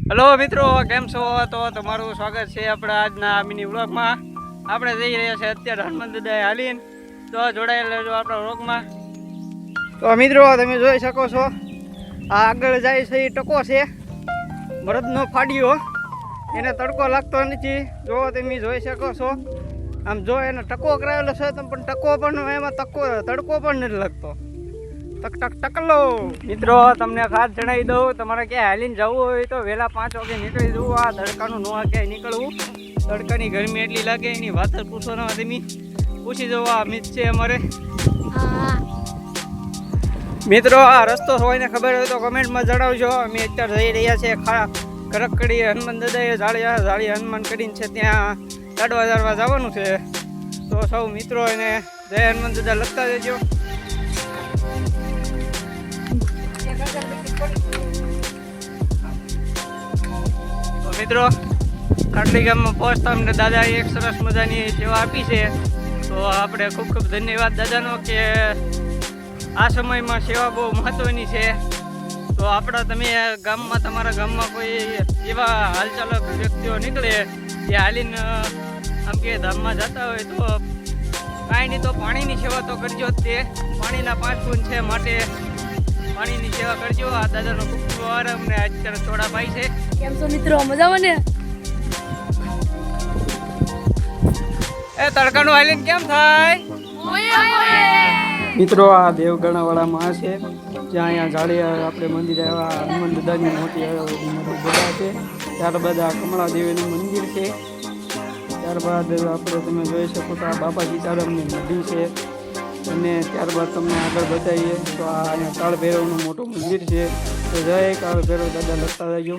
Hello મિત્રો, કેમ છો? તો તમારું સ્વાગત છે આપણા આજના મિની વ્લોગમાં. આપણે જઈ રહ્યા છીએ અત્યારે હનુમાન દાદાએ હાલીને, તો જોડાયેલા રહેજો આપણા વ્લોગમાં. તો મિત્રો તમે જોઈ શકો છો, આ આગળ જાય છે એ ટકો છે, મરદનો ફાડ્યો, એને તડકો લાગતો નથી. જો તમે જોઈ શકો છો, આમ જો એને ટકો કરાવેલો છે તો પણ ટકો પણ એમાં તડકો પણ નથી લાગતો. ટક ટક ટકલો. મિત્રો તમને ખાસ જણાવી દઉં, તમારે ક્યાંય હાલીને જવું હોય તો વહેલા 5 વાગે નીકળી જવું. આ તડકાનું નવા ક્યાંય નીકળવું, તડકાની ગરમી એટલી લાગે, એની વાત જ પૂછો ના. તમે પૂછી જવો, આ મિત છે અમારે. મિત્રો આ રસ્તો હોયને ખબર હોય તો કમેન્ટમાં જણાવજો. અમે અત્યારે જઈ રહ્યા છીએ કરકડી હનુમાન દાદાએ જાળી હનુમાન કરીને છે, ત્યાં ચાડવા જવાનું છે. તો સૌ મિત્રો એને જય હનુમાન દાદા લખતા દેજો. મિત્રો ખાટલી ગામમાં પહોંચતા અમને દાદાએ એક સરસ મજાની સેવા આપી છે. તો આપણે ખૂબ ખૂબ ધન્યવાદ દાદાનો કે આ સમયમાં સેવા બહુ મહત્ત્વની છે. તો તમે તમારા ગામમાં કોઈ એવા હાલચાલક વ્યક્તિઓ નીકળે જે હાલીને આમ કે ધામમાં જતા હોય તો કાંઈ નહીં તો પાણીની સેવા તો કરજો જ. તે પાણીના 5 ગુણ છે, માટે પાણીની સેવા કરજો. આ દાદાનો ખૂબ ખૂબ આભાર. અમને અત્યારે ચોડા પાઈ છે. કેમ છો મિત્રો, મજામાં ને? એ તડકાનું હાલીને કેમ થાય મિત્રો? આ દેવગણાવાળામાં છે, જ્યાં અહીંયા જાળી આપણે મંદિર આવ્યા હનુમાન દાદાની મોટી બધા છે. ત્યારબાદ આ કમળા દેવીનું મંદિર છે. ત્યારબાદ આપણે તમે જોઈ શકો તો આ બાપા સીતારામની નદી છે. અને ત્યારબાદ તમને આગળ બતાવીએ તો આ અહીંયા કાળ ભૈરવનું મોટું મંદિર છે. તો જય કાળ ભૈરવ દાદા લખતા રહેજો.